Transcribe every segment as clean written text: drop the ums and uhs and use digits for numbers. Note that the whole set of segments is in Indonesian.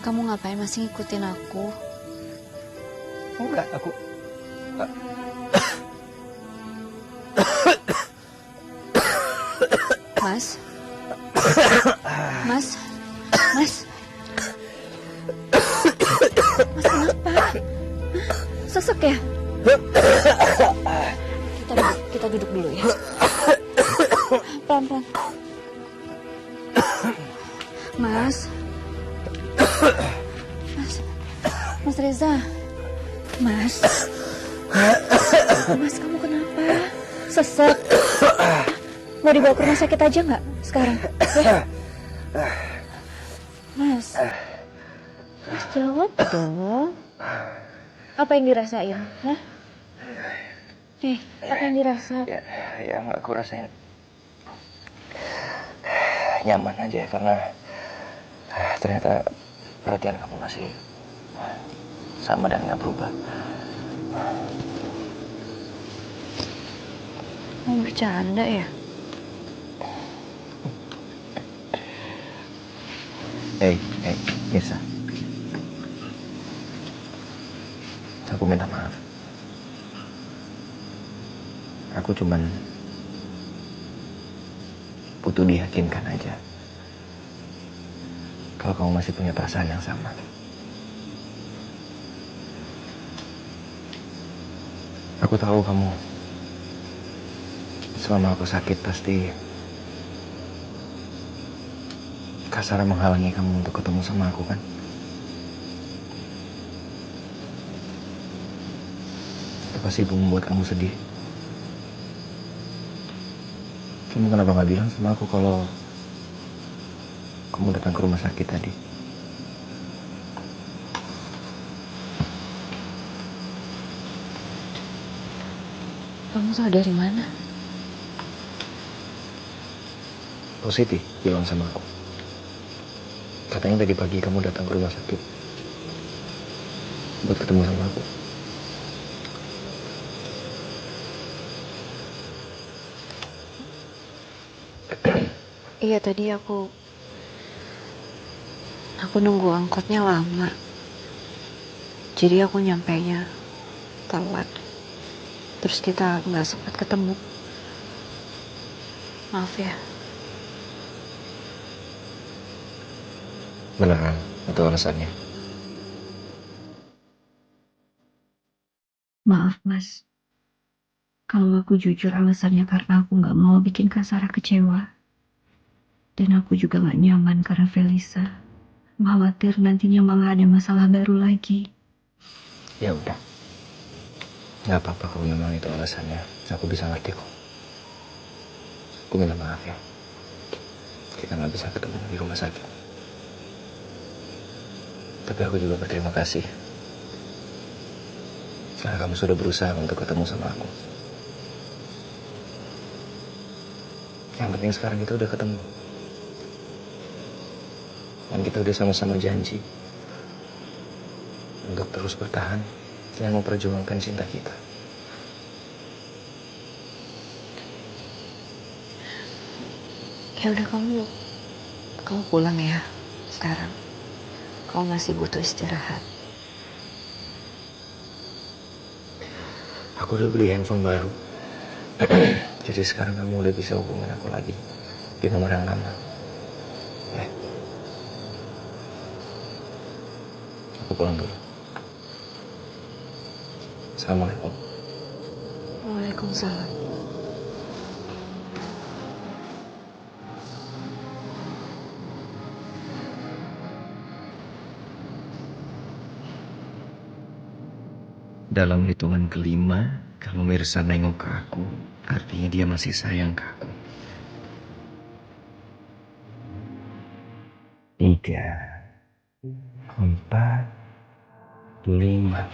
Kamu ngapain masih ngikutin aku? Enggak, aku... Mas? Mas? Mas? Mas kenapa? Sesek ya? Kita duduk dulu ya. Pelan-pelan. Mas? Mas Reza? Mas? Mas kamu kenapa? Sesek? Mau dibawa ke rumah sakit aja nggak sekarang? Ya? Mas? Mas jawab dong. Apa yang dirasain? Hah? Apa yang dirasa? Yang aku rasain nyaman aja karena ternyata perhatian kamu masih sama dan nggak berubah. Mau bercanda ya? Nisa. Aku minta maaf. Aku cuman butuh diyakinkan aja kalau kamu masih punya perasaan yang sama. Aku tahu kamu selama aku sakit pasti Kasara menghalangi kamu untuk ketemu sama aku kan? Itu pasti membuat kamu sedih. Kamu kenapa nggak bilang sama aku kalau kamu datang ke rumah sakit tadi? Kamu tahu dari mana? Positif bilang sama aku. Katanya tadi pagi kamu datang ke rumah sakit buat ketemu sama aku. Iya tadi aku nunggu angkotnya lama. Jadi aku nyampainya telat. Terus kita nggak sempat ketemu. Maaf ya. Beneran? Itu alasannya? Maaf Mas. Kalau aku jujur alasannya karena aku nggak mau bikin Kasara kecewa. Dan aku juga nggak nyaman karena Felisa. Khawatir nantinya malah ada masalah baru lagi. Ya udah. Nggak apa-apa kalau memang itu alasannya. Aku bisa ngerti kok. Aku minta maaf ya. Kita nggak bisa ketemu di rumah sakit. Tapi aku juga berterima kasih. Karena kamu sudah berusaha untuk ketemu sama aku. Yang penting sekarang kita udah ketemu. Dan kita udah sama-sama janji untuk terus bertahan dan memperjuangkan cinta kita. Ya udah kamu pulang ya sekarang. Kamu masih butuh istirahat. Aku udah beli handphone baru. Jadi sekarang kamu udah bisa hubungin aku lagi di nomor yang lama. Ya, aku pulang dulu. Assalamualaikum. Waalaikumsalam. Dalam hitungan kelima, kalau Mirsa nengok ke aku, artinya dia masih sayang ke aku. 3, 4, 5.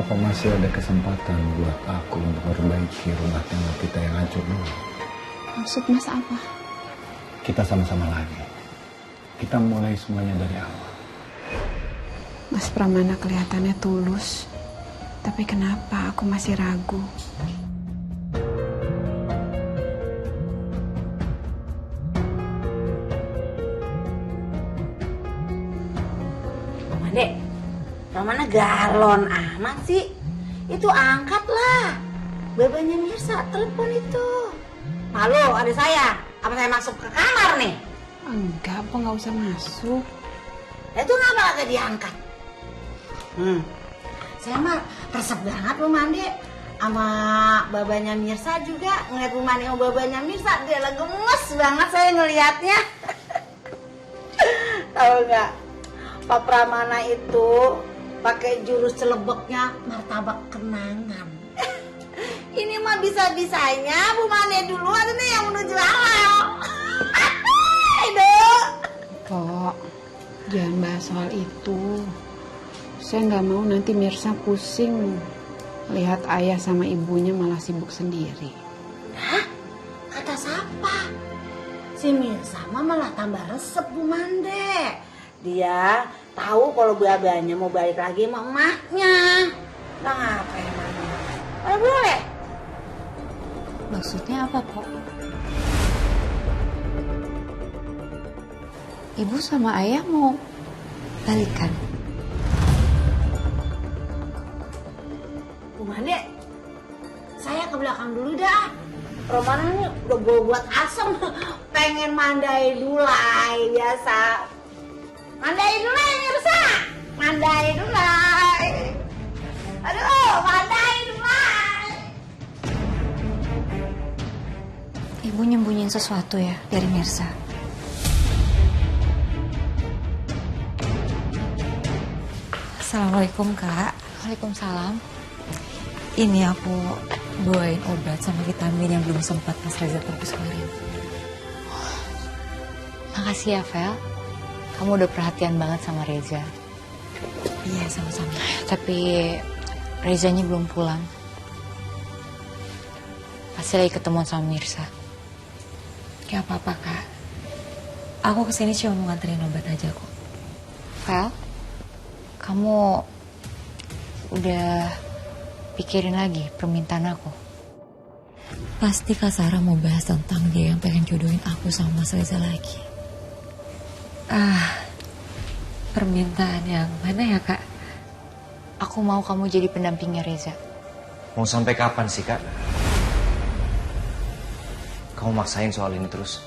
Apa masih ada kesempatan buat aku untuk memperbaiki rumah tangga kita yang hancur dulu? Maksud Mas apa? Kita sama-sama lagi. Kita mulai semuanya dari awal. Mas Pramana kelihatannya tulus. Tapi kenapa aku masih ragu? Dek, Romana galon amat sih. Itu angkatlah. Babanya Mirsa, telepon itu. Halo, ada saya. Apa saya masuk ke kamar nih? Enggak, apa nggak usah masuk. Itu ngapa agak diangkat? Saya mah resep banget Bu Mandi. Sama babanya Mirsa juga. Ngeliat Bu Mandi sama babanya Mirsa, dia lah gemes banget saya ngelihatnya. Tahu nggak? Pak Pramana itu pakai jurus celebeknya martabak kenangan. Ini mah bisa-bisanya Bu Mane duluan ini yang menuju awal. Aduh. Pok, jangan bahas soal itu. Saya nggak mau nanti Mirsa pusing lihat ayah sama ibunya malah sibuk sendiri. Hah? Kata siapa? Si Mirsa mah malah tambah resep Bu Mande. Dia tahu kalau babanya mau balik lagi sama emaknya. Lah ngapa emangnya? Boleh. Maksudnya apa, Pok? Ibu sama ayah mau balikan? Bu Mande, saya ke belakang dulu dah. Romana ini udah buat asem, pengen mandai dulai biasa. Mandai dulai Mirsa, mandai dulai. Aduh, mandai dulai. Ibu nyembunyiin sesuatu ya dari Mirsa? Assalamualaikum, Kak. Waalaikumsalam. Ini aku bawain obat sama vitamin yang belum sempat Mas Reza tebus kemarin. Makasih ya, Vel. Kamu udah perhatian banget sama Reza. Iya, sama-sama. Tapi Rezanya belum pulang. Pasti lagi ketemu sama Mirsa. Gak apa-apa, Kak. Aku kesini cuma mau nganterin obat aja kok. Vel, kamu udah pikirin lagi permintaan aku? Pasti Kak Sarah mau bahas tentang dia yang pengen jodohin aku sama Mas Reza lagi. Permintaan yang mana ya, Kak? Aku mau kamu jadi pendampingnya Reza. Mau sampai kapan sih, Kak? Kamu maksain soal ini terus.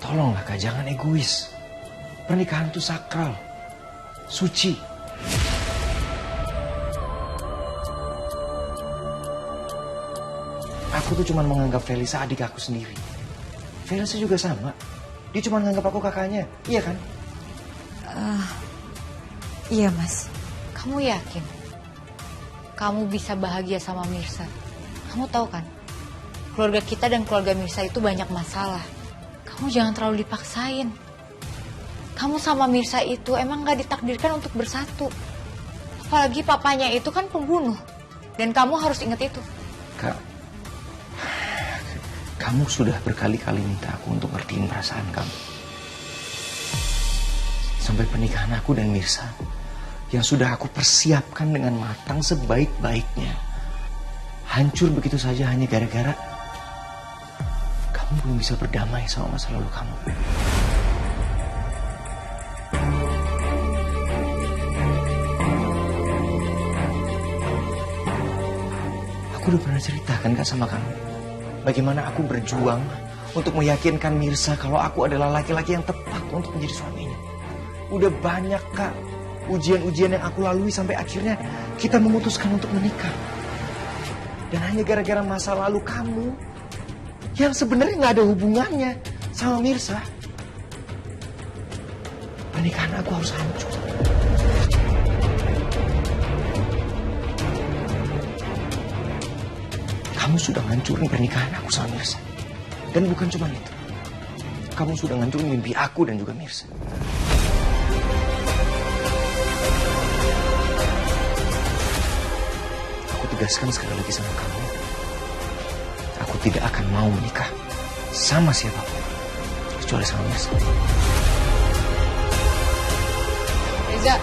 Tolonglah, Kak, jangan egois. Pernikahan itu sakral, suci. Aku tuh cuma menganggap Felisa adik aku sendiri. Felisa juga sama. Dia cuma menganggap aku kakaknya, iya kan? Iya, Mas. Kamu yakin kamu bisa bahagia sama Mirsa? Kamu tahu kan, keluarga kita dan keluarga Mirsa itu banyak masalah. Kamu jangan terlalu dipaksain. Kamu sama Mirsa itu emang gak ditakdirkan untuk bersatu. Apalagi papanya itu kan pembunuh. Dan kamu harus ingat itu. Kak, kamu sudah berkali-kali minta aku untuk ngertiin perasaan kamu. Sampai pernikahan aku dan Mirsa, yang sudah aku persiapkan dengan matang sebaik-baiknya, hancur begitu saja hanya gara-gara kamu belum bisa berdamai sama masa lalu kamu. Aku udah pernah ceritakan Kak sama kamu bagaimana aku berjuang untuk meyakinkan Mirsa kalau aku adalah laki-laki yang tepat untuk menjadi suaminya. Udah banyak, Kak, ujian-ujian yang aku lalui sampai akhirnya kita memutuskan untuk menikah. Dan hanya gara-gara masa lalu kamu yang sebenarnya nggak ada hubungannya sama Mirsa, pernikahan aku harus hancur. Kamu sudah ngancurin pernikahan aku sama Mirsa. Dan bukan cuma itu. Kamu sudah ngancurin mimpi aku dan juga Mirsa. tegaskan sekali lagi sama kamu. Aku tidak akan mau menikah sama siapapun, kecuali sama Mirsa. Reza,